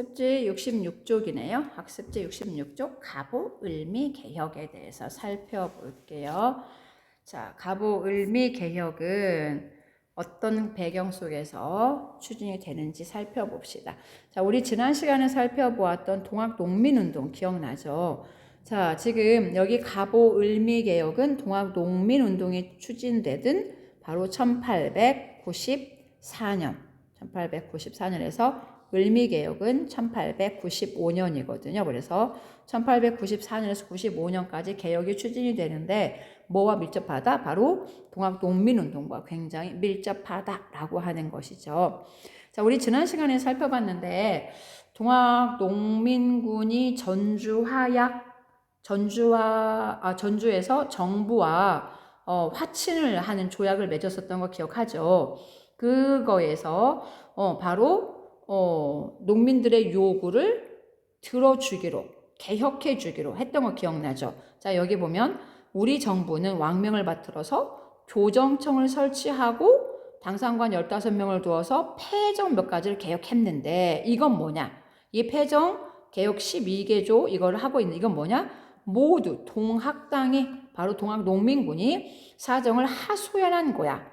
학습지 66쪽이네요. 학습지 66쪽 가보을미개혁에 대해서 살펴볼게요. 자, 가보을미개혁은 어떤 배경 속에서 추진이 되는지 살펴봅시다. 자, 우리 지난 시간에 살펴보았던 동학농민운동 기억나죠? 자, 지금 여기 가보을미개혁은 동학농민운동이 추진되던 바로 1894년에서 을미개혁은 1895년이거든요. 그래서 1894년에서 95년까지 개혁이 추진이 되는데 뭐와 밀접하다? 바로 동학농민운동과 굉장히 밀접하다라고 하는 것이죠. 자, 우리 지난 시간에 살펴봤는데 동학농민군이 전주에서 정부와 화친을 하는 조약을 맺었었던 거 기억하죠? 그거에서 바로 농민들의 요구를 들어주기로, 개혁해주기로 했던 거 기억나죠? 자, 여기 보면 우리 정부는 왕명을 받들어서 교정청을 설치하고 당상관 15명을 두어서 폐정 몇 가지를 개혁했는데 이건 뭐냐? 이 폐정 개혁 12개조 이걸 하고 있는 이건 뭐냐? 모두 동학당이 바로 동학농민군이 사정을 하소연한 거야.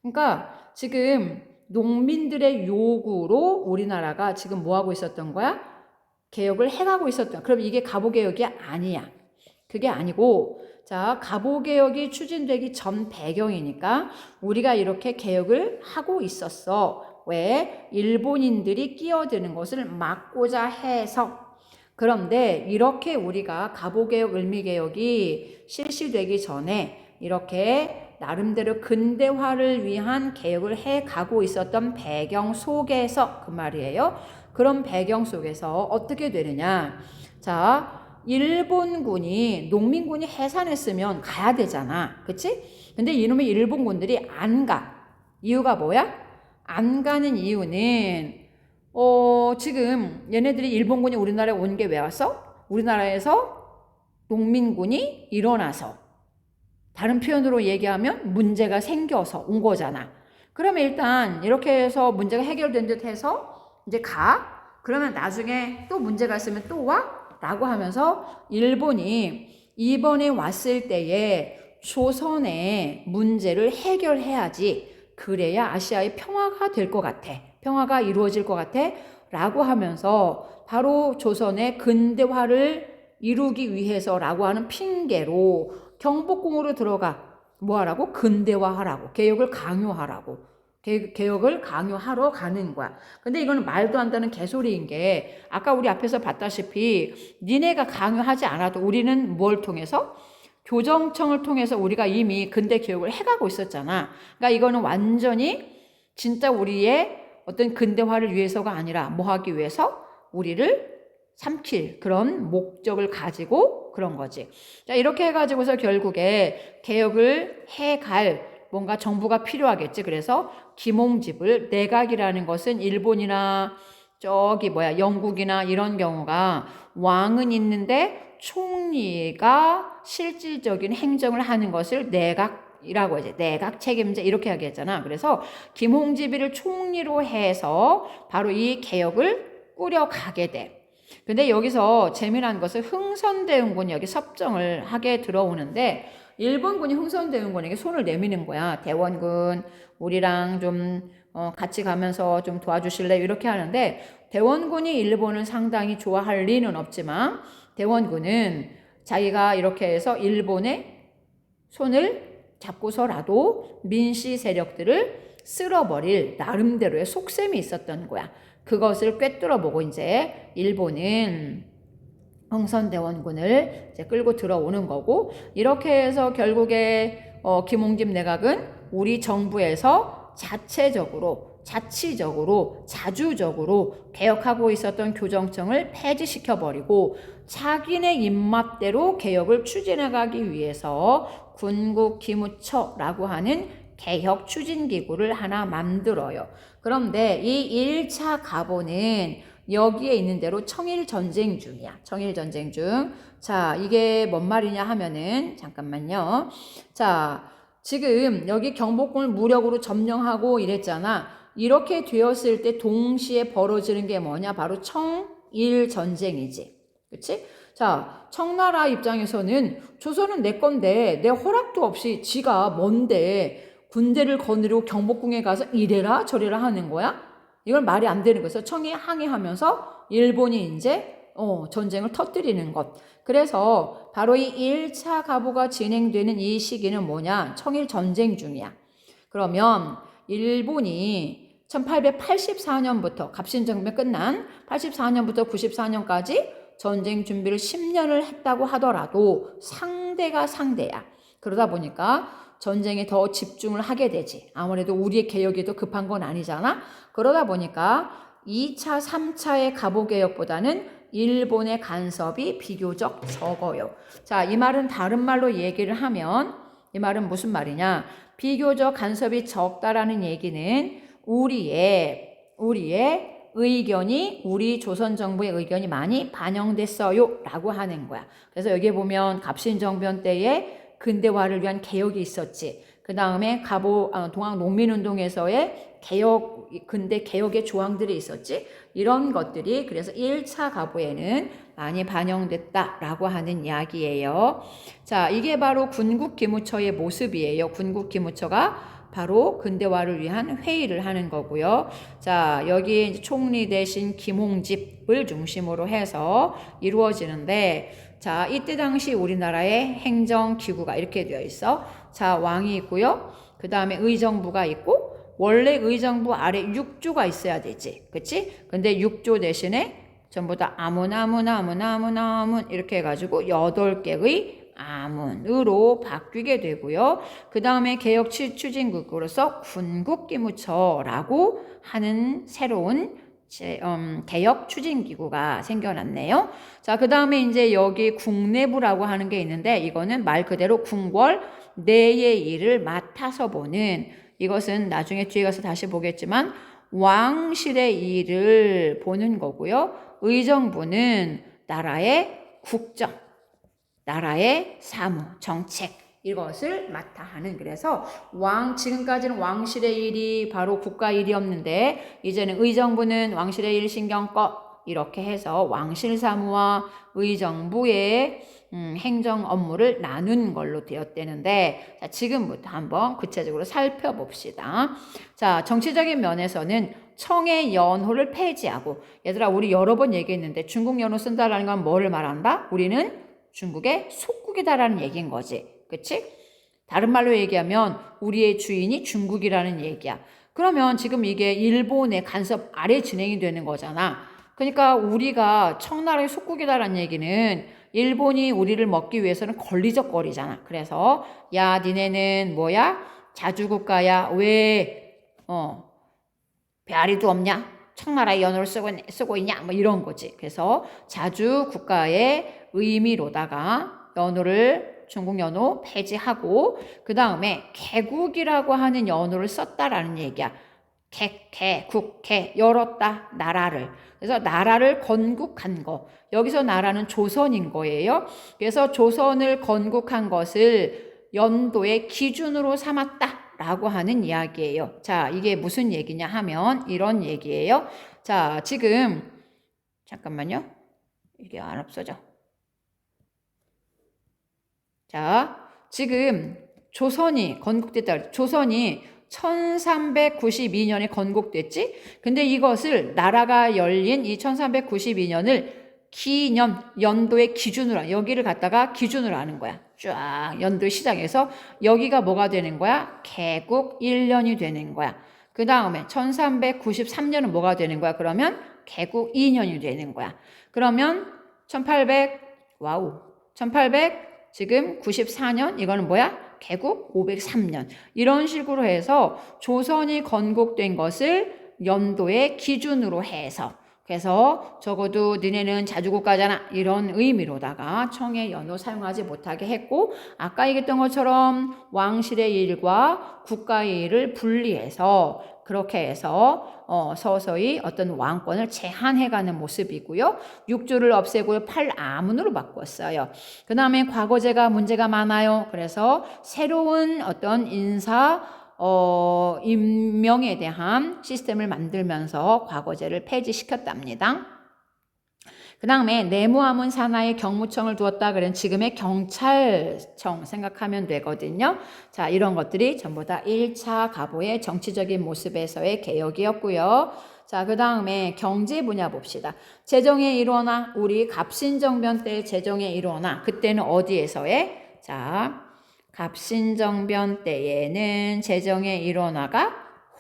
그러니까 지금 농민들의 요구로 우리나라가 지금 뭐 하고 있었던 거야? 개혁을 해가고 있었던. 그럼 이게 가보개혁이 아니야. 그게 아니고, 자, 가보개혁이 추진되기 전 배경이니까 우리가 이렇게 개혁을 하고 있었어. 왜? 일본인들이 끼어드는 것을 막고자 해서. 그런데 이렇게 우리가 가보개혁, 을미개혁이 실시되기 전에 이렇게 나름대로 근대화를 위한 개혁을 해가고 있었던 배경 속에서 그 말이에요. 그런 배경 속에서 어떻게 되느냐. 자, 일본군이 농민군이 해산했으면 가야 되잖아. 그치? 근데 이놈의 일본군들이 안 가. 이유가 뭐야? 안 가는 이유는 지금 얘네들이 일본군이 우리나라에 온 게 왜 왔어? 우리나라에서 농민군이 일어나서 다른 표현으로 얘기하면 문제가 생겨서 온 거잖아. 그러면 일단 이렇게 해서 문제가 해결된 듯 해서 이제 가. 그러면 나중에 또 문제가 있으면 또 와? 라고 하면서 일본이 이번에 왔을 때에 조선의 문제를 해결해야지. 그래야 아시아의 평화가 될 것 같아. 평화가 이루어질 것 같아. 라고 하면서 바로 조선의 근대화를 이루기 위해서라고 하는 핑계로 경복궁으로 들어가 뭐 하라고? 근대화하라고. 개혁을 강요하라고. 개혁을 강요하러 가는 거야. 근데 이거는 말도 안 되는 개소리인 게 아까 우리 앞에서 봤다시피 니네가 강요하지 않아도 우리는 뭘 통해서? 교정청을 통해서 우리가 이미 근대 개혁을 해가고 있었잖아. 그러니까 이거는 완전히 진짜 우리의 어떤 근대화를 위해서가 아니라 뭐 하기 위해서? 우리를 삼킬 그런 목적을 가지고 그런 거지. 자, 이렇게 해가지고서 결국에 개혁을 해갈 뭔가 정부가 필요하겠지. 그래서 김홍집을 내각이라는 것은 일본이나 영국이나 이런 경우가 왕은 있는데 총리가 실질적인 행정을 하는 것을 내각이라고 하지. 내각 책임자 이렇게 하겠잖아. 그래서 김홍집이를 총리로 해서 바로 이 개혁을 꾸려가게 돼. 근데 여기서 재미난 것은 흥선대원군이 여기 섭정을 하게 들어오는데 일본군이 흥선대원군에게 손을 내미는 거야. 대원군 우리랑 좀 같이 가면서 좀 도와주실래? 이렇게 하는데 대원군이 일본을 상당히 좋아할 리는 없지만 대원군은 자기가 이렇게 해서 일본의 손을 잡고서라도 민씨 세력들을 쓸어버릴 나름대로의 속셈이 있었던 거야. 그것을 꿰뚫어 보고 이제 일본은 흥선대원군을 이제 끌고 들어오는 거고 이렇게 해서 결국에 김홍집 내각은 우리 정부에서 자치적으로 자주적으로 개혁하고 있었던 교정청을 폐지시켜버리고 자기네 입맛대로 개혁을 추진해가기 위해서 군국기무처라고 하는 개혁 추진기구를 하나 만들어요. 그런데 이 1차 가보는 여기에 있는 대로 청일전쟁 중이야. 청일전쟁 중. 자, 이게 뭔 말이냐 하면은, 잠깐만요. 자, 지금 여기 경복궁을 무력으로 점령하고 이랬잖아. 이렇게 되었을 때 동시에 벌어지는 게 뭐냐? 바로 청일 전쟁이지. 그치? 자, 청나라 입장에서는 조선은 내 건데 내 허락도 없이 지가 뭔데 군대를 거느리고 경복궁에 가서 이래라 저래라 하는 거야? 이건 말이 안 되는 거예요. 청이 항의하면서 일본이 이제 전쟁을 터뜨리는 것. 그래서 바로 이 1차 가보가 진행되는 이 시기는 뭐냐? 청일 전쟁 중이야. 그러면 일본이 1884년부터 갑신정변 끝난 84년부터 94년까지 전쟁 준비를 10년을 했다고 하더라도 상대가 상대야. 그러다 보니까 전쟁에 더 집중을 하게 되지. 아무래도 우리의 개혁이 더 급한 건 아니잖아. 그러다 보니까 2차, 3차의 갑오개혁보다는 일본의 간섭이 비교적 적어요. 자, 이 말은 다른 말로 얘기를 하면 이 말은 무슨 말이냐? 비교적 간섭이 적다라는 얘기는 우리의 의견이 우리 조선 정부의 의견이 많이 반영됐어요 라고 하는 거야. 그래서 여기 보면 갑신정변 때에 근대화를 위한 개혁이 있었지. 그 다음에 동학농민운동에서의 근대 개혁의 조항들이 있었지. 이런 것들이 그래서 1차 가보에는 많이 반영됐다라고 하는 이야기예요. 자, 이게 바로 군국기무처의 모습이에요. 군국기무처가 바로 근대화를 위한 회의를 하는 거고요. 자, 여기 이제 총리 대신 김홍집을 중심으로 해서 이루어지는데, 자, 이때 당시 우리나라의 행정기구가 이렇게 되어 있어. 자, 왕이 있고요. 그 다음에 의정부가 있고, 원래 의정부 아래 육조가 있어야 되지. 그치? 근데 육조 대신에 전부 다 아문 이렇게 해가지고 8개의 아문으로 바뀌게 되고요. 그 다음에 개혁 추진국으로서 군국기무처라고 하는 새로운 개혁 추진기구가 생겨났네요. 자, 그 다음에 이제 여기 국내부라고 하는 게 있는데 이거는 말 그대로 궁궐 내의 일을 맡아서 보는, 이것은 나중에 뒤에 가서 다시 보겠지만 왕실의 일을 보는 거고요. 의정부는 나라의 국정, 나라의 사무, 정책 이것을 맡아 하는, 그래서 지금까지는 왕실의 일이 바로 국가 일이었는데 이제는 의정부는 왕실의 일 신경 꺼 이렇게 해서 왕실 사무와 의정부의 행정 업무를 나눈 걸로 되었다는데, 자, 지금부터 한번 구체적으로 살펴봅시다. 자, 정치적인 면에서는 청의 연호를 폐지하고, 얘들아 우리 여러 번 얘기했는데 중국 연호 쓴다라는 건 뭐를 말한다? 우리는 중국의 속국이다라는 얘기인 거지. 그치? 다른 말로 얘기하면 우리의 주인이 중국이라는 얘기야. 그러면 지금 이게 일본의 간섭 아래 진행이 되는 거잖아. 그러니까 우리가 청나라의 속국이다라는 얘기는 일본이 우리를 먹기 위해서는 걸리적거리잖아. 그래서 야 니네는 뭐야? 자주국가야. 왜 배앓이도 없냐? 청나라의 연호를 쓰고 있냐? 뭐 이런 거지. 그래서 자주국가의 의미로다가 중국 연호 폐지하고, 그 다음에 개국이라고 하는 연호를 썼다라는 얘기야. 국회 열었다 나라를. 그래서 나라를 건국한 거. 여기서 나라는 조선인 거예요. 그래서 조선을 건국한 것을 연도의 기준으로 삼았다라고 하는 이야기예요. 자, 이게 무슨 얘기냐 하면 이런 얘기예요. 자, 지금 잠깐만요. 이게 안 없어져. 자, 지금 조선이 건국됐다. 조선이 1392년에 건국됐지? 근데 이것을 나라가 열린 이 1392년을 연도의 기준으로, 여기를 갖다가 기준으로 하는 거야. 쫙 연도의 시작에서 여기가 뭐가 되는 거야? 개국 1년이 되는 거야. 그 다음에 1393년은 뭐가 되는 거야? 그러면 개국 2년이 되는 거야. 그러면 1800 지금 94년 이거는 뭐야? 개국 503년. 이런 식으로 해서 조선이 건국된 것을 연도의 기준으로 해서, 그래서 적어도 너네는 자주국가잖아 이런 의미로다가 청의 연호 사용하지 못하게 했고, 아까 얘기했던 것처럼 왕실의 일과 국가의 일을 분리해서 그렇게 해서 서서히 어떤 왕권을 제한해가는 모습이고요. 육조를 없애고 팔아문으로 바꿨어요. 그 다음에 과거제가 문제가 많아요. 그래서 새로운 어떤 인사 임명에 대한 시스템을 만들면서 과거제를 폐지시켰답니다. 그 다음에 내무하문 산하에 경무청을 두었다 그런 지금의 경찰청 생각하면 되거든요. 자, 이런 것들이 전부 다 1차 가보의 정치적인 모습에서의 개혁이었고요. 자, 그 다음에 경제 분야 봅시다. 재정의 일원화, 우리 갑신정변 때 재정의 일원화, 그때는 어디에서의? 자, 갑신정변 때에는 재정의 일원화가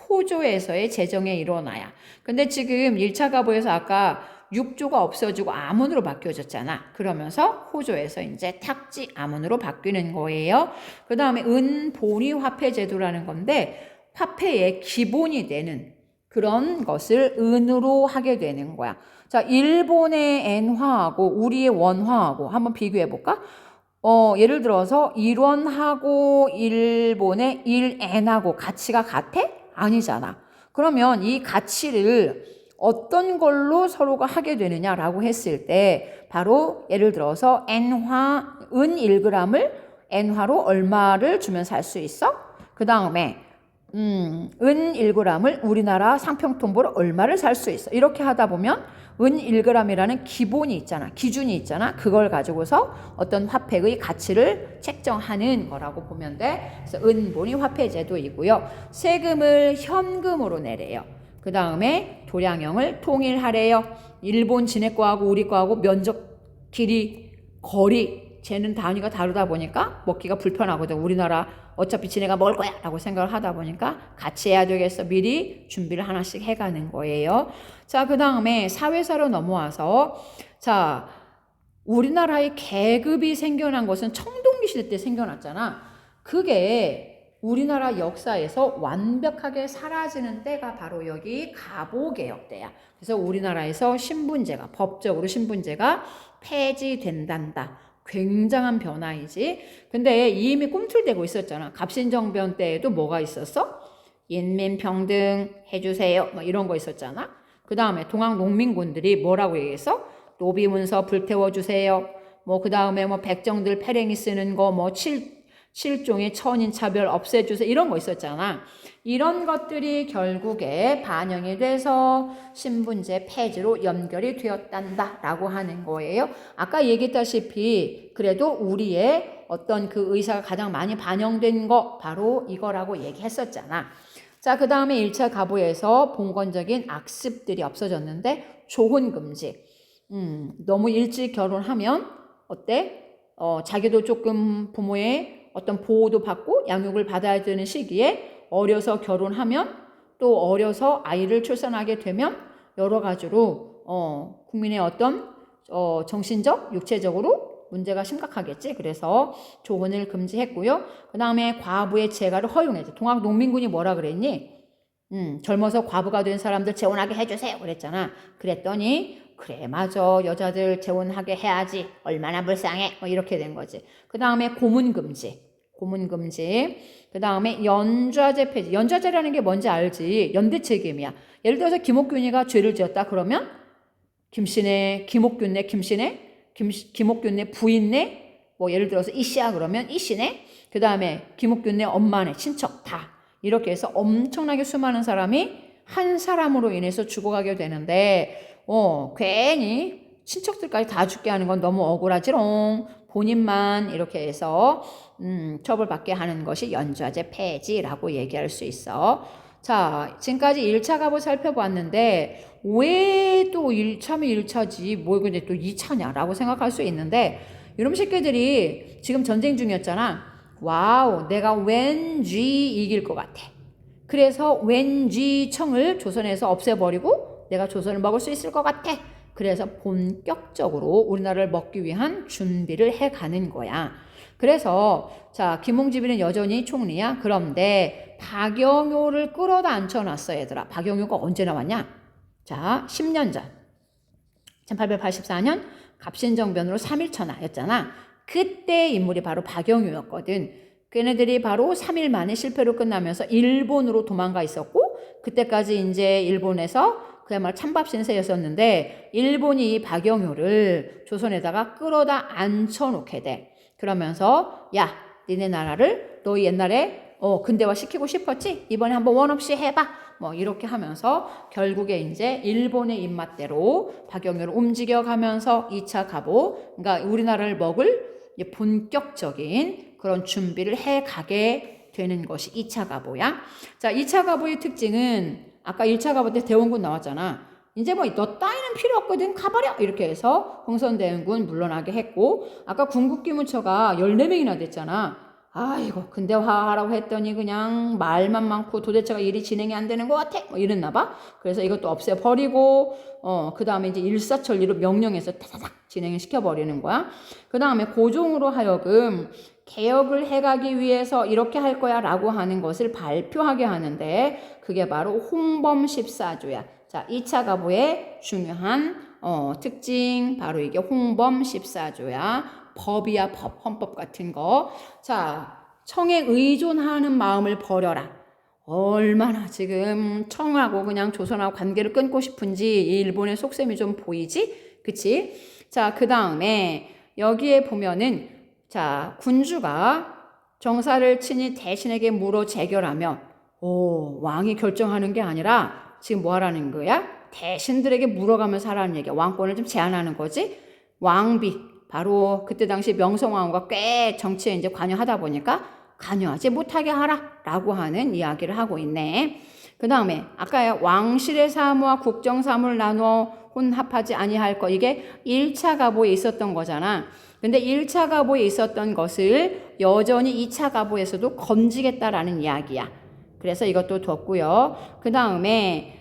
호조에서의 재정의 일원화야. 근데 지금 1차 가보에서 아까 6조가 없어지고 암원으로 바뀌어졌잖아. 그러면서 호조에서 이제 탁지 암원으로 바뀌는 거예요. 그 다음에 은본위 화폐 제도라는 건데 화폐의 기본이 되는 그런 것을 은으로 하게 되는 거야. 자, 일본의 엔화하고 우리의 원화하고 한번 비교해 볼까? 예를 들어서 일원하고 일본의 1엔하고 가치가 같아? 아니잖아. 그러면 이 가치를 어떤 걸로 서로가 하게 되느냐라고 했을 때 바로 예를 들어서 엔화, 은 1g을 엔화로 얼마를 주면 살 수 있어? 그 다음에 은 1g을 우리나라 상평통보로 얼마를 살 수 있어? 이렇게 하다 보면 은 1g이라는 기본이 있잖아. 기준이 있잖아. 그걸 가지고서 어떤 화폐의 가치를 책정하는 거라고 보면 돼. 그래서 은본위 화폐 제도이고요. 세금을 현금으로 내래요. 그 다음에 도량형을 통일하래요. 일본 진해과하고 우리 과하고 면적, 길이, 거리, 쟤는 단위가 다르다 보니까 먹기가 불편하거든. 우리나라 어차피 지네가 먹을 거야 라고 생각을 하다 보니까 같이 해야 되겠어. 미리 준비를 하나씩 해가는 거예요. 자, 그 다음에 사회사로 넘어와서 자, 우리나라의 계급이 생겨난 것은 청동기 시대 때 생겨났잖아. 그게 우리나라 역사에서 완벽하게 사라지는 때가 바로 여기 가보개혁 때야. 그래서 우리나라에서 신분제가, 법적으로 신분제가 폐지된단다. 굉장한 변화이지. 근데 이미 꿈틀대고 있었잖아. 갑신정변 때에도 뭐가 있었어? 인민평등 해주세요. 뭐 이런 거 있었잖아. 그 다음에 동학농민군들이 뭐라고 얘기했어? 노비문서 불태워주세요. 뭐 그 다음에 뭐 백정들 패랭이 쓰는 거 뭐 7종의 천인차별 없애주세요. 이런 거 있었잖아. 이런 것들이 결국에 반영이 돼서 신분제 폐지로 연결이 되었단다 라고 하는 거예요. 아까 얘기했다시피 그래도 우리의 어떤 그 의사가 가장 많이 반영된 거 바로 이거라고 얘기했었잖아. 자, 그 다음에 1차 가보에서 봉건적인 악습들이 없어졌는데 조혼 금지. 너무 일찍 결혼하면 어때? 자기도 조금 부모의 어떤 보호도 받고 양육을 받아야 되는 시기에 어려서 결혼하면 또 어려서 아이를 출산하게 되면 여러 가지로 국민의 어떤 정신적, 육체적으로 문제가 심각하겠지. 그래서 조혼을 금지했고요. 그 다음에 과부의 재가를 허용했죠. 동학농민군이 뭐라 그랬니? 젊어서 과부가 된 사람들 재혼하게 해주세요 그랬잖아. 그랬더니 그래 맞아 여자들 재혼하게 해야지 얼마나 불쌍해 뭐 이렇게 된 거지. 그 다음에 고문금지. 그 다음에 연좌제 폐지. 연좌제라는 게 뭔지 알지? 연대책임이야. 예를 들어서 김옥균이가 죄를 지었다 그러면 김씨네 김옥균네 김옥균네 부인네 뭐 예를 들어서 이씨야 그러면 이씨네 그 다음에 김옥균네 엄마네 친척 다 이렇게 해서 엄청나게 수많은 사람이 한 사람으로 인해서 죽어가게 되는데 괜히 친척들까지 다 죽게 하는 건 너무 억울하지롱. 본인만 이렇게 해서 처벌받게 하는 것이 연좌제 폐지라고 얘기할 수 있어. 자, 지금까지 1차 갑을 살펴봤는데 왜 또 1차면 1차지 뭐 근데 또 2차냐라고 생각할 수 있는데 이런 새끼들이 지금 전쟁 중이었잖아. 와우, 내가 왠지 이길 것 같아. 그래서 왠지 청을 조선에서 없애버리고 내가 조선을 먹을 수 있을 것 같아. 그래서 본격적으로 우리나라를 먹기 위한 준비를 해가는 거야. 그래서 자 김홍집이는 여전히 총리야. 그런데 박영효를 끌어다 앉혀놨어 얘들아. 박영효가 언제 나왔냐? 자 10년 전 1884년 갑신정변으로 3.1천하였잖아. 그때 인물이 바로 박영효였거든. 걔네들이 바로 3일 만에 실패로 끝나면서 일본으로 도망가 있었고 그때까지 이제 일본에서 그야말로 찬밥 신세였었는데 일본이 이 박영효를 조선에다가 끌어다 앉혀놓게 돼. 그러면서 야 니네 나라를 너 옛날에 근대화 시키고 싶었지? 이번에 한번 원 없이 해봐. 뭐 이렇게 하면서 결국에 이제 일본의 입맛대로 박영렬을 움직여가면서 2차 가보, 그러니까 우리나라를 먹을 본격적인 그런 준비를 해가게 되는 것이 2차 가보야. 자, 2차 가보의 특징은 아까 1차 가보 때 대원군 나왔잖아. 이제 뭐 너 따위는 필요 없거든, 가버려 이렇게 해서 흥선대원군 물러나게 했고, 아까 군국기무처가 14명이나 됐잖아. 아이고 근대화하라고 했더니 그냥 말만 많고 도대체가 일이 진행이 안 되는 것 같아 뭐 이랬나 봐. 그래서 이것도 없애버리고 그 다음에 이제 일사천리로 명령해서 타다닥 진행을 시켜버리는 거야. 그 다음에 고종으로 하여금 개혁을 해가기 위해서 이렇게 할 거야 라고 하는 것을 발표하게 하는데, 그게 바로 홍범14조야. 자, 2차 가보의 중요한 특징, 바로 이게 홍범14조야. 법이야, 법, 헌법 같은 거. 자, 청에 의존하는 마음을 버려라. 얼마나 지금 청하고 그냥 조선하고 관계를 끊고 싶은지 일본의 속셈이 좀 보이지? 그치? 자, 그 다음에 여기에 보면은, 자, 군주가 정사를 친히 대신에게 물어 재결하면, 왕이 결정하는 게 아니라 지금 뭐 하라는 거야? 대신들에게 물어가면서 하라는 얘기야. 왕권을 좀 제한하는 거지. 왕비. 바로 그때 당시 명성황후가 꽤 정치에 이제 관여하다 보니까 관여하지 못하게 하라라고 하는 이야기를 하고 있네. 그 다음에 아까 왕실의 사무와 국정 사무를 나누어 혼합하지 아니할 것, 이게 1차 가보에 있었던 거잖아. 근데 1차 가보에 있었던 것을 여전히 2차 가보에서도 건지겠다라는 이야기야. 그래서 이것도 뒀고요. 그 다음에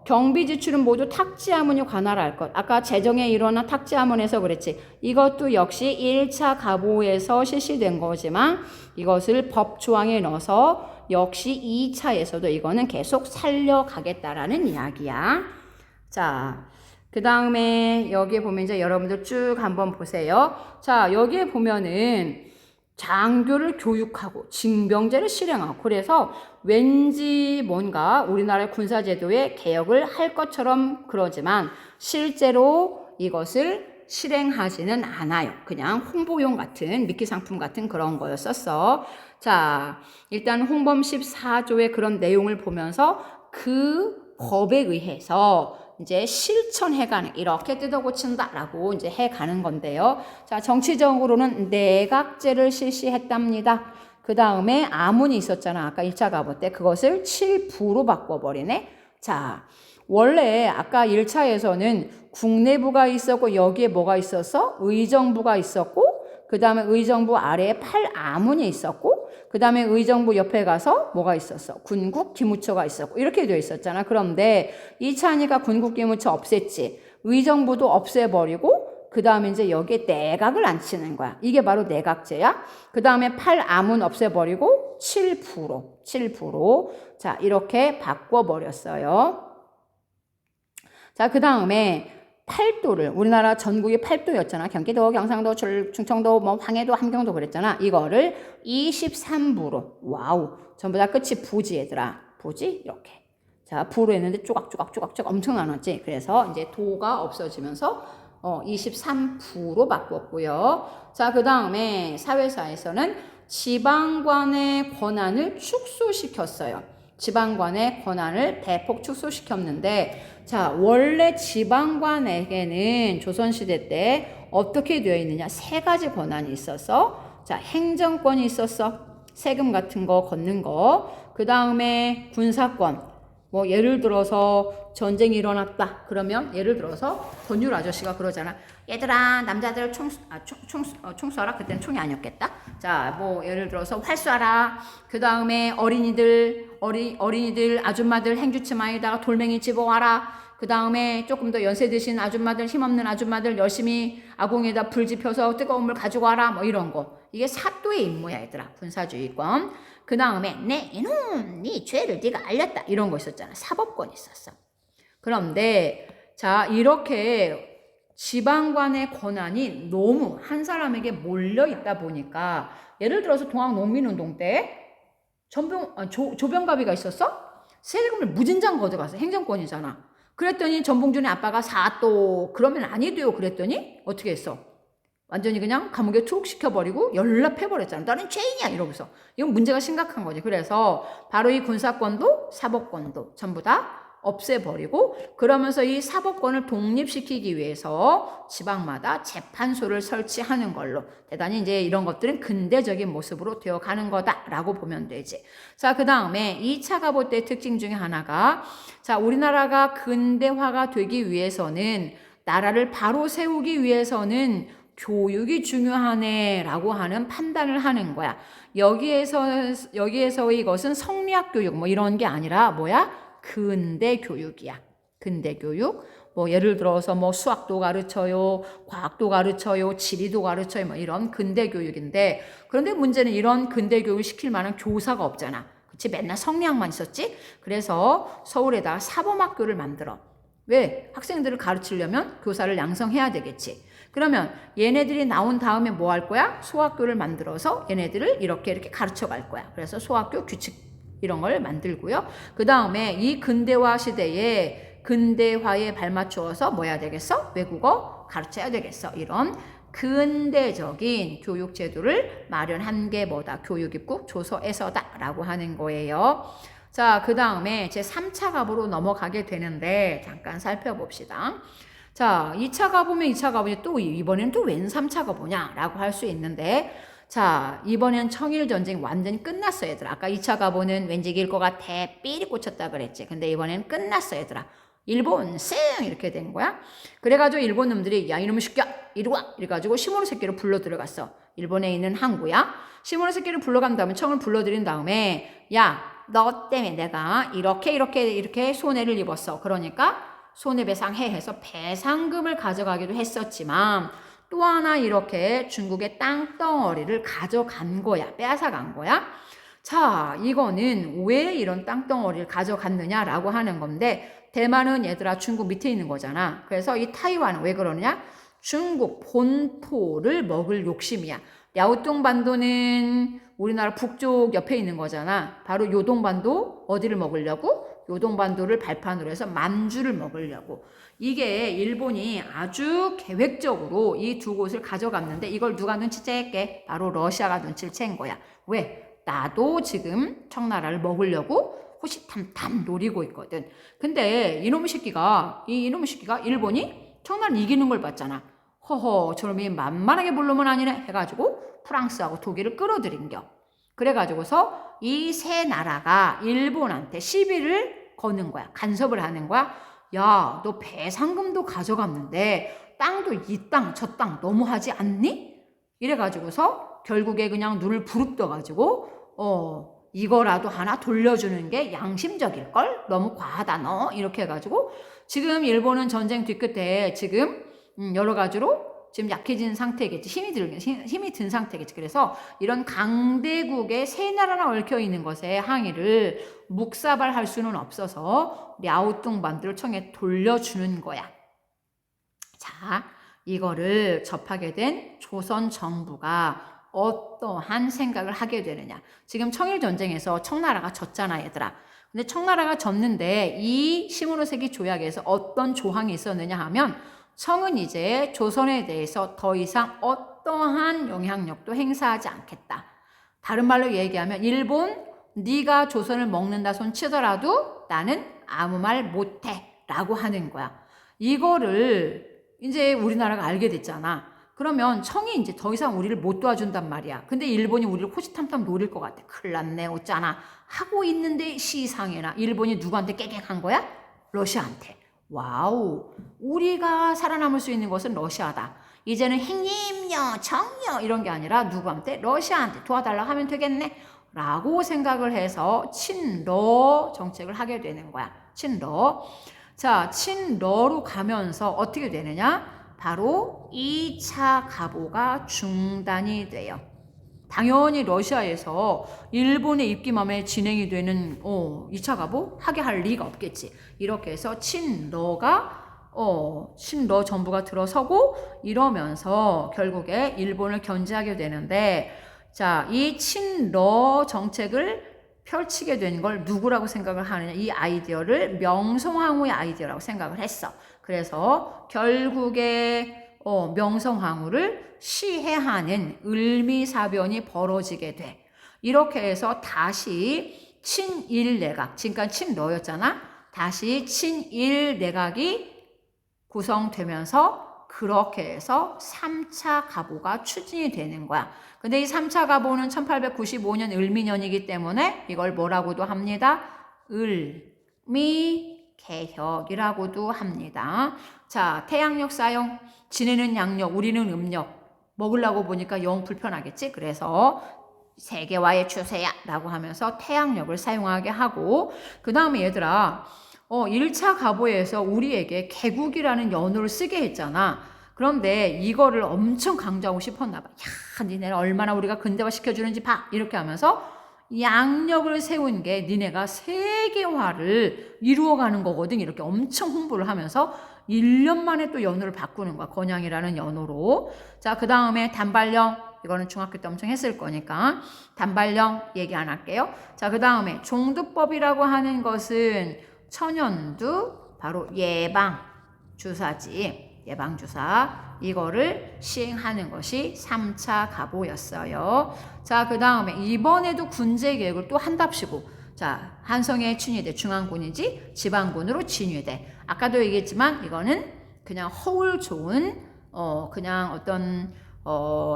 경비 지출은 모두 탁지하문이 관할할 것. 아까 재정에 일어난 탁지하문에서 그랬지. 이것도 역시 1차 가보에서 실시된 거지만 이것을 법 조항에 넣어서 역시 2차에서도 이거는 계속 살려가겠다라는 이야기야. 자, 그 다음에 여기에 보면 이제 여러분들 쭉 한번 보세요. 자, 여기에 보면은 장교를 교육하고 징병제를 실행하고, 그래서 왠지 뭔가 우리나라의 군사제도의 개혁을 할 것처럼 그러지만 실제로 이것을 실행하지는 않아요. 그냥 홍보용 같은 미끼 상품 같은 그런 거였었어. 자, 일단 홍범 14조의 그런 내용을 보면서 그 법에 의해서 이제 실천해가는, 이렇게 뜯어고친다라고 이제 해가는 건데요. 자, 정치적으로는 내각제를 실시했답니다. 그 다음에 아문이 있었잖아. 아까 1차 가보 때 그것을 칠부로 바꿔버리네. 자, 원래 아까 1차에서는 국내부가 있었고 여기에 뭐가 있었어? 의정부가 있었고, 그 다음에 의정부 아래에 8아문이 있었고, 그 다음에 의정부 옆에 가서 뭐가 있었어? 군국기무처가 있었고, 이렇게 되어 있었잖아. 그런데 2차니까 군국기무처 없앴지. 의정부도 없애버리고, 그 다음에 이제 여기에 내각을 안 치는 거야. 이게 바로 내각제야. 그 다음에 8아문 없애버리고 7부로. 자, 이렇게 바꿔버렸어요. 자, 그 다음에 팔도를, 우리나라 전국이 8도였잖아. 경기도, 경상도, 충청도, 뭐 황해도, 함경도 그랬잖아. 이거를 23부로. 와우. 전부 다 끝이 부지, 얘들아. 부지? 이렇게. 자, 부로 했는데 쪼각쪼각 엄청 나눴지. 그래서 이제 도가 없어지면서 23부로 바꿨고요. 자, 그 다음에 사회사에서는 지방관의 권한을 축소시켰어요. 지방관의 권한을 대폭 축소시켰는데, 자, 원래 지방관에게는 조선시대 때 어떻게 되어 있느냐? 3가지 권한이 있어서, 자, 행정권이 있었어. 세금 같은 거 걷는 거. 그 다음에 군사권. 뭐 예를 들어서 전쟁이 일어났다. 그러면 예를 들어서 권율 아저씨가 그러잖아. 얘들아, 남자들 총 쏴라. 그때는 총이 아니었겠다. 자, 뭐 예를 들어서 활 쏴라. 그 다음에 어린이들 아줌마들 행주치마에다가 돌멩이 집어와라. 그 다음에 조금 더 연세 드신 아줌마들, 힘없는 아줌마들 열심히 아궁에다 불 지펴서 뜨거운 물 가지고 와라. 뭐 이런 거. 이게 사또의 임무야, 얘들아. 군사주의권. 그 다음에 네 이놈, 네 죄를 네가 알렸다. 이런 거 있었잖아. 사법권이 있었어. 그런데 자, 이렇게 지방관의 권한이 너무 한 사람에게 몰려 있다 보니까, 예를 들어서 동학농민운동 때 조병갑이가 있었어? 세금을 무진장 걷어가서, 행정권이잖아. 그랬더니 전봉준의 아빠가 사또 그러면 아니돼요. 그랬더니 어떻게 했어? 완전히 그냥 감옥에 투옥시켜버리고 연락해버렸잖아. 나는 죄인이야 이러면서. 이건 문제가 심각한 거지. 그래서 바로 이 군사권도 사법권도 전부 다 없애버리고 그러면서 이 사법권을 독립시키기 위해서 지방마다 재판소를 설치하는 걸로 대단히 이제 이런 것들은 근대적인 모습으로 되어가는 거다라고 보면 되지. 자, 그 다음에 2차 갑오 때의 특징 중에 하나가 자, 우리나라가 근대화가 되기 위해서는 나라를 바로 세우기 위해서는 교육이 중요하네 라고 하는 판단을 하는 거야. 여기에서 이것은 성리학 교육 뭐 이런 게 아니라 뭐야? 근대 교육이야. 근대 교육. 뭐 예를 들어서 뭐 수학도 가르쳐요. 과학도 가르쳐요. 지리도 가르쳐요. 뭐 이런 근대 교육인데 그런데 문제는 이런 근대 교육을 시킬 만한 교사가 없잖아. 그치? 맨날 성리학만 있었지? 그래서 서울에다가 사범학교를 만들어. 왜? 학생들을 가르치려면 교사를 양성해야 되겠지. 그러면 얘네들이 나온 다음에 뭐 할 거야? 소학교를 만들어서 얘네들을 이렇게 가르쳐 갈 거야. 그래서 소학교 규칙 이런 걸 만들고요. 그 다음에 이 근대화 시대에 근대화에 발맞추어서 뭐 해야 되겠어? 외국어 가르쳐야 되겠어. 이런 근대적인 교육 제도를 마련한 게 뭐다? 교육입국 조서에서다 라고 하는 거예요. 자, 그 다음에 제 3차 갑으로 넘어가게 되는데 잠깐 살펴봅시다. 자, 2차 가보면 2차 가보니 또 이번엔 또 웬 3차 가보냐 라고 할 수 있는데 자, 이번엔 청일전쟁 완전히 끝났어 얘들아. 아까 2차 가보는 왠지 이길 것 같아 삐리 꽂혔다 그랬지. 근데 이번엔 끝났어 얘들아. 일본 쌩 이렇게 된 거야. 그래가지고 일본 놈들이 야 이놈의 새끼야 이리 와 이래가지고 시모노세키를 불러 들어갔어. 일본에 있는 항구야. 시모노세키를 불러간 다음에 청을 불러들인 다음에 야 너 때문에 내가 이렇게 손해를 입었어. 그러니까 손해배상해 해서 배상금을 가져가기도 했었지만 또 하나 이렇게 중국의 땅덩어리를 가져간 거야. 빼앗아간 거야. 자, 이거는 왜 이런 땅덩어리를 가져갔느냐라고 하는 건데 대만은 얘들아 중국 밑에 있는 거잖아. 그래서 이 타이완은 왜 그러냐? 중국 본토를 먹을 욕심이야. 랴오뚱반도는 우리나라 북쪽 옆에 있는 거잖아. 바로 요동반도 어디를 먹으려고? 요동반도를 발판으로 해서 만주를 먹으려고. 이게 일본이 아주 계획적으로 이 두 곳을 가져갔는데 이걸 누가 눈치챘게? 바로 러시아가 눈치를 챈 거야. 왜? 나도 지금 청나라를 먹으려고 호시탐탐 노리고 있거든. 근데 이놈의 새끼가 일본이 청나라를 이기는 걸 봤잖아. 허허 저놈이 만만하게 볼놈은 아니네 해가지고 프랑스하고 독일을 끌어들인겨. 그래가지고서 이 세 나라가 일본한테 시비를 거는 거야. 간섭을 하는 거야. 야, 너 배상금도 가져갔는데 땅도 이 땅, 저 땅 너무하지 않니? 이래가지고서 결국에 그냥 눈을 부릅떠가지고 이거라도 하나 돌려주는 게 양심적일걸? 너무 과하다 너 이렇게 해가지고 지금 일본은 전쟁 뒤끝에 지금 여러 가지로 지금 약해진 상태겠지. 힘이 든 상태겠지. 그래서 이런 강대국의 세 나라나 얽혀 있는 것에 항의를 묵사발할 수는 없어서 랴오뚱반도를 청에 돌려주는 거야. 자, 이거를 접하게 된 조선 정부가 어떠한 생각을 하게 되느냐. 지금 청일전쟁에서 청나라가 졌잖아 얘들아. 근데 청나라가 졌는데 이 시모노세키 조약에서 어떤 조항이 있었느냐 하면 청은 이제 조선에 대해서 더 이상 어떠한 영향력도 행사하지 않겠다. 다른 말로 얘기하면 일본 네가 조선을 먹는다 손 치더라도 나는 아무 말 못해 라고 하는 거야. 이거를 이제 우리나라가 알게 됐잖아. 그러면 청이 이제 더 이상 우리를 못 도와준단 말이야. 근데 일본이 우리를 호시탐탐 노릴 것 같아. 큰일 났네 어쩌나 하고 있는데 시상해나 일본이 누구한테 깨갱한 거야? 러시아한테. 와우, 우리가 살아남을 수 있는 것은 러시아다. 이제는 행님요, 청요 이런 게 아니라 누구한테? 러시아한테 도와달라 하면 되겠네 라고 생각을 해서 친러 정책을 하게 되는 거야. 친러. 자, 친러로 가면서 어떻게 되느냐? 바로 2차 갑오가 중단이 돼요. 당연히 러시아에서 일본의 입김함에 진행이 되는 2차 갑오 하게 할 리가 없겠지. 이렇게 해서 친러 정부가 들어서고 이러면서 결국에 일본을 견제하게 되는데 자, 이 친러 정책을 펼치게 된 걸 누구라고 생각을 하느냐. 이 아이디어를 명성황후의 아이디어라고 생각을 했어. 그래서 결국에 명성황후를 시해하는 을미사변이 벌어지게 돼. 이렇게 해서 다시 친일내각, 지금까지 친러였잖아. 다시 친일내각이 구성되면서 그렇게 해서 3차 가보가 추진이 되는 거야. 근데 이 3차 가보는 1895년 을미년이기 때문에 이걸 뭐라고도 합니다. 을미개혁이라고도 합니다. 자, 태양력 사용. 지네는 양력, 우리는 음력. 먹으려고 보니까 영 불편하겠지? 그래서 세계화의 추세야 라고 하면서 태양력을 사용하게 하고, 그 다음에 얘들아 1차 가보에서 우리에게 개국이라는 연호를 쓰게 했잖아. 그런데 이거를 엄청 강조하고 싶었나 봐. 야, 니네는 얼마나 우리가 근대화 시켜주는지 봐. 이렇게 하면서 양력을 세운 게 니네가 세계화를 이루어가는 거거든. 이렇게 엄청 홍보를 하면서 1년 만에 또 연호를 바꾸는 거야. 건양이라는 연호로. 자, 그 다음에 단발령. 이거는 중학교 때 엄청 했을 거니까 단발령 얘기 안 할게요. 자, 그 다음에 종두법이라고 하는 것은 천연두, 바로 예방주사지. 예방주사. 이거를 시행하는 것이 3차 가보였어요. 자, 그 다음에 이번에도 군제개혁을 또 한답시고. 자, 한성의 친위대, 중앙군이지 지방군으로 진위대. 아까도 얘기했지만 이거는 그냥 허울 좋은 그냥 어떤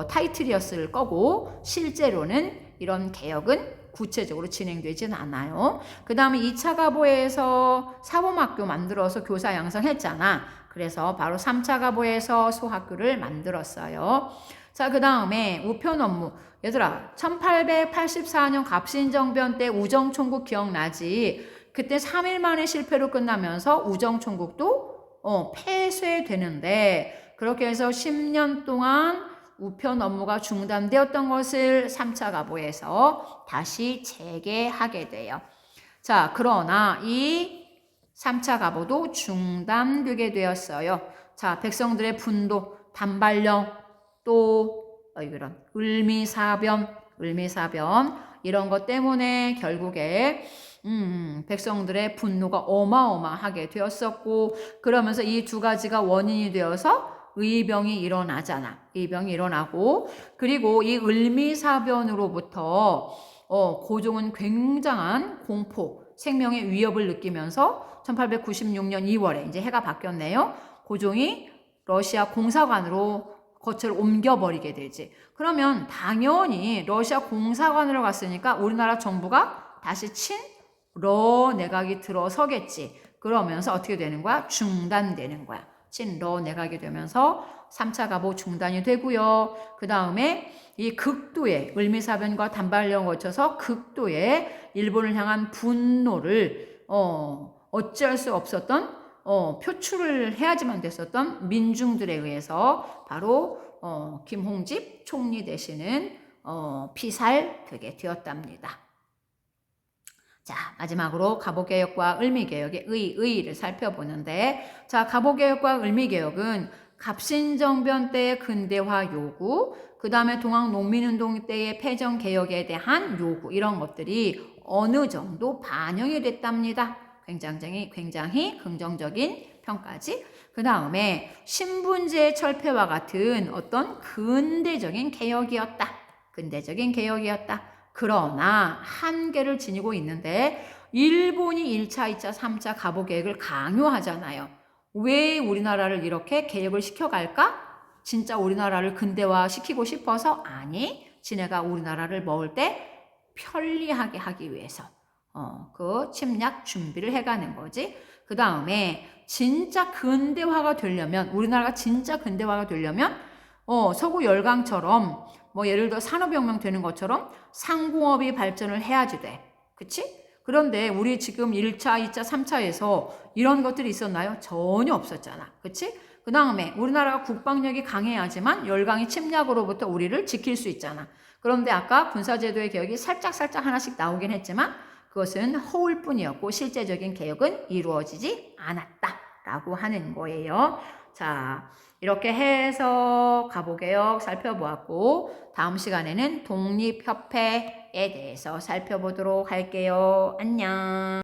타이틀이었을 거고, 실제로는 이런 개혁은 구체적으로 진행되지는 않아요. 그 다음에 2차 가보에서 사범학교 만들어서 교사 양성했잖아. 그래서 바로 3차 가보에서 소학교를 만들었어요. 자, 그 다음에 우편 업무. 얘들아, 1884년 갑신정변 때 우정총국 기억나지? 그때 3일 만에 실패로 끝나면서 우정총국도 폐쇄되는데, 그렇게 해서 10년 동안 우편 업무가 중단되었던 것을 3차 가보에서 다시 재개하게 돼요. 자, 그러나 이 3차 가보도 중단되게 되었어요. 자, 백성들의 분도, 단발령, 또 이런 을미사변 이런 것 때문에 결국에 백성들의 분노가 어마어마하게 되었었고, 그러면서 이 두 가지가 원인이 되어서 의병이 일어나잖아. 의병이 일어나고, 그리고 이 을미사변으로부터 고종은 굉장한 공포, 생명의 위협을 느끼면서 1896년 2월에 이제 해가 바뀌었네요. 고종이 러시아 공사관으로 거처를 옮겨버리게 되지. 그러면 당연히 러시아 공사관으로 갔으니까 우리나라 정부가 다시 친러 내각이 들어서겠지. 그러면서 어떻게 되는 거야? 중단되는 거야. 친러 내각이 되면서 3차 가보 중단이 되고요. 그 다음에 이 극도의 을미사변과 단발령을 거쳐서 극도의 일본을 향한 분노를 어찌할 수 없었던 표출을 해야지만 됐었던 민중들에 의해서 바로 김홍집 총리 되시는 피살되게 되었답니다. 자, 마지막으로 가보개혁과 을미개혁의 의의를 살펴보는데, 자, 가보개혁과 을미개혁은 갑신정변 때의 근대화 요구, 그 다음에 동학농민운동 때의 폐정개혁에 대한 요구, 이런 것들이 어느 정도 반영이 됐답니다. 굉장히 긍정적인 평가지. 그 다음에 신분제 철폐와 같은 어떤 근대적인 개혁이었다. 그러나 한계를 지니고 있는데, 일본이 1차, 2차, 3차 가보 계획을 강요하잖아요. 왜 우리나라를 이렇게 개혁을 시켜갈까? 진짜 우리나라를 근대화 시키고 싶어서? 아니, 지네가 우리나라를 먹을 때 편리하게 하기 위해서 그 침략 준비를 해가는 거지. 그 다음에 진짜 근대화가 되려면, 우리나라가 진짜 근대화가 되려면 서구 열강처럼 뭐 예를 들어 산업혁명 되는 것처럼 상공업이 발전을 해야지 돼. 그치? 그런데 우리 지금 1차, 2차, 3차에서 이런 것들이 있었나요? 전혀 없었잖아. 그치? 그 다음에 우리나라가 국방력이 강해야지만 열강의 침략으로부터 우리를 지킬 수 있잖아. 그런데 아까 군사제도의 개혁이 살짝 하나씩 나오긴 했지만 그것은 허울 뿐이었고 실제적인 개혁은 이루어지지 않았다라고 하는 거예요. 자, 이렇게 해서 가보개혁 살펴보았고, 다음 시간에는 독립협회에 대해서 살펴보도록 할게요. 안녕.